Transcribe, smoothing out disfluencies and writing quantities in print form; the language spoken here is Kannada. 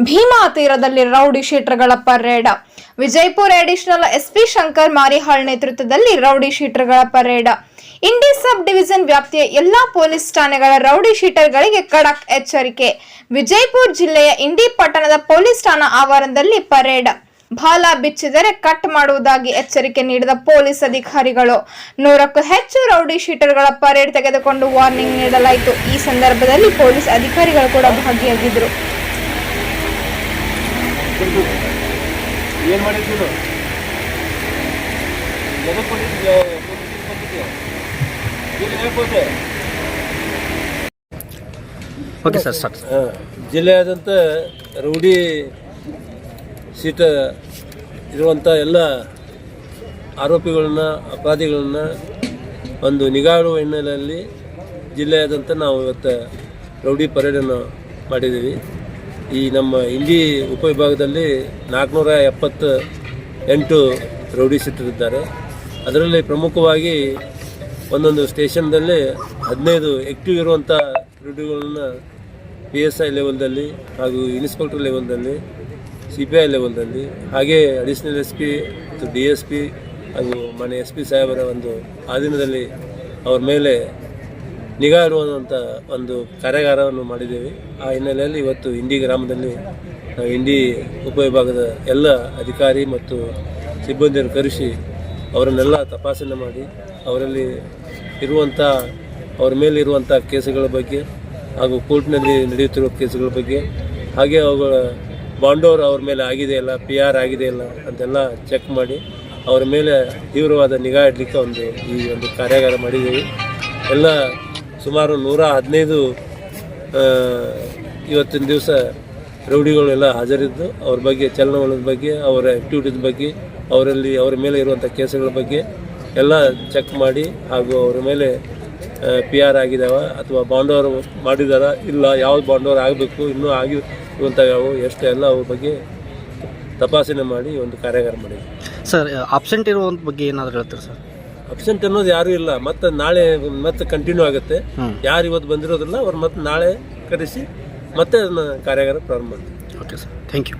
ಭೀಮಾ ತೀರದಲ್ಲಿ ರೌಡಿ ಶೀಟರ್ಗಳ parade. Vijayapura additional SP Shankar Marihal ನೇತೃತ್ವದಲ್ಲಿ ರೌಡಿ ಶೀಟರ್ಗಳ ಪರೇಡ್. ಇಂಡಿ ಸಬ್ ಡಿವಿಷನ್ ವ್ಯಾಪ್ತಿಯ ಎಲ್ಲಾ ಪೊಲೀಸ್ ಠಾಣೆಗಳ ರೌಡಿ ಶೀಟರ್ಗಳಿಗೆ ಖಡಕ್ ಎಚ್ಚರಿಕೆ. ವಿಜಯಪುರ ಜಿಲ್ಲೆಯ ಇಂಡಿ ಪಟ್ಟಣದ ಪೊಲೀಸ್ ಠಾಣಾ ಆವರಣದಲ್ಲಿ ಪರೇಡ್. ಬಾಲ ಬಿಚ್ಚಿದರೆ ಕಟ್ ಮಾಡುವುದಾಗಿ ಎಚ್ಚರಿಕೆ ನೀಡಿದ ಪೊಲೀಸ್ ಅಧಿಕಾರಿಗಳು. 100ಕ್ಕೂ ಹೆಚ್ಚು ರೌಡಿ ಶೀಟರ್ಗಳ ಪರೇಡ್ ತೆಗೆದುಕೊಂಡು ವಾರ್ನಿಂಗ್ ನೀಡಲಾಯಿತು. ಈ ಸಂದರ್ಭದಲ್ಲಿ ಪೊಲೀಸ್ ಅಧಿಕಾರಿಗಳು ಕೂಡ ಭಾಗಿಯಾಗಿದ್ದರು. Okay sir, start. ಜಿಲ್ಲೆಯಾದ್ಯಂತ ರೌಡಿ ಶೀಟ ಇರುವಂಥ ಎಲ್ಲ ಆರೋಪಿಗಳನ್ನ, ಅಪರಾಧಿಗಳನ್ನ ಒಂದು ನಿಗಾ ಇಡುವ ಹಿನ್ನೆಲೆಯಲ್ಲಿ ಜಿಲ್ಲೆಯಾದ್ಯಂತ ನಾವು ಇವತ್ತು ರೌಡಿ ಪರೇಡನ್ನು ಮಾಡಿದ್ದೀವಿ. ಈ ನಮ್ಮ ಇಂಡಿ ಉಪವಿಭಾಗದಲ್ಲಿ 478 ರೌಡಿ ಶೀಟರಿದ್ದಾರೆ. ಅದರಲ್ಲಿ ಪ್ರಮುಖವಾಗಿ ಒಂದೊಂದು ಸ್ಟೇಷನ್ದಲ್ಲಿ 15 ಆ್ಯಕ್ಟಿವ್ ಇರುವಂಥ ರೌಡಿಗಳನ್ನು PSI ಲೆವೆಲ್ದಲ್ಲಿ ಹಾಗೂ ಇನ್ಸ್ಪೆಕ್ಟರ್ ಲೆವೆಲ್ದಲ್ಲಿ, CPI ಲೆವೆಲ್ದಲ್ಲಿ, ಹಾಗೆ ಅಡಿಷನಲ್ SP ಮತ್ತು DSP ಹಾಗೂ ಮನೆ SP ಸಾಹೇಬರ ಒಂದು ಆಧೀನದಲ್ಲಿ ಅವ್ರ ಮೇಲೆ ನಿಗಾ ಇಡುವಂಥ ಒಂದು ಕಾರ್ಯಾಗಾರವನ್ನು ಮಾಡಿದ್ದೇವೆ. ಆ ಹಿನ್ನೆಲೆಯಲ್ಲಿ ಇವತ್ತು ಇಂಡಿ ಗ್ರಾಮದಲ್ಲಿ ನಾವು ಇಂಡಿ ಉಪವಿಭಾಗದ ಎಲ್ಲ ಅಧಿಕಾರಿ ಮತ್ತು ಸಿಬ್ಬಂದಿಯನ್ನು ಕರೆಸಿ ಅವರನ್ನೆಲ್ಲ ತಪಾಸಣೆ ಮಾಡಿ ಅವರಲ್ಲಿ ಇರುವಂಥ ಅವ್ರ ಮೇಲೆ ಇರುವಂಥ ಕೇಸುಗಳ ಬಗ್ಗೆ ಹಾಗೂ ಕೋರ್ಟ್ನಲ್ಲಿ ನಡೆಯುತ್ತಿರುವ ಕೇಸುಗಳ ಬಗ್ಗೆ, ಹಾಗೆ ಅವುಗಳ ಬಾಂಡೋರ್ ಅವ್ರ ಮೇಲೆ ಆಗಿದೆಯಲ್ಲ, PR ಆಗಿದೆಯಲ್ಲ ಅಂತೆಲ್ಲ ಚೆಕ್ ಮಾಡಿ ಅವರ ಮೇಲೆ ತೀವ್ರವಾದ ನಿಗಾ ಇಡಲಿಕ್ಕೆ ಈ ಒಂದು ಕಾರ್ಯಾಗಾರ ಮಾಡಿದ್ದೀವಿ. ಎಲ್ಲ ಸುಮಾರು 115 ಇವತ್ತಿನ ದಿವಸ ರೌಡಿಗಳೆಲ್ಲ ಹಾಜರಿದ್ದು ಅವ್ರ ಬಗ್ಗೆ, ಚಲನವಲನದ ಬಗ್ಗೆ, ಅವರ ಆ್ಯಕ್ಟಿವಿಟೀಸ್ ಬಗ್ಗೆ, ಅವರ ಮೇಲೆ ಇರುವಂಥ ಕೇಸುಗಳ ಬಗ್ಗೆ ಎಲ್ಲ ಚೆಕ್ ಮಾಡಿ ಹಾಗೂ ಅವರ ಮೇಲೆ PR ಆಗಿದ್ದಾವ ಅಥವಾ ಬಾಂಡೋರ್ ಮಾಡಿದಾರ ಇಲ್ಲ, ಯಾವ್ದು ಬಾಂಡೋರ್ ಆಗಬೇಕು, ಇನ್ನೂ ಆಗಿರುವಂಥ ಯಾವ ಎಷ್ಟು ಎಲ್ಲ ಅವ್ರ ಬಗ್ಗೆ ತಪಾಸಣೆ ಮಾಡಿ ಒಂದು ಕಾರ್ಯಾಗಾರ ಮಾಡಿದ್ವಿ. ಸರ್, ಅಬ್ಸೆಂಟ್ ಇರುವಂಥ ಬಗ್ಗೆ ಏನಾದರೂ ಹೇಳ್ತೀರಾ ಸರ್? ಅಬ್ಸೆಂಟ್ ಅನ್ನೋದು ಯಾರೂ ಇಲ್ಲ. ಮತ್ತು ನಾಳೆ ಮತ್ತೆ ಕಂಟಿನ್ಯೂ ಆಗುತ್ತೆ. ಯಾರು ಇವತ್ತು ಬಂದಿರೋದಿಲ್ಲ ಅವ್ರು ಮತ್ತೆ ನಾಳೆ ಕರೆಸಿ ಮತ್ತೆ ಅದನ್ನ ಕಾರ್ಯಾಗಾರ ಪ್ರಾರಂಭ ಮಾಡ್ತೀವಿ. Okay sir, thank you.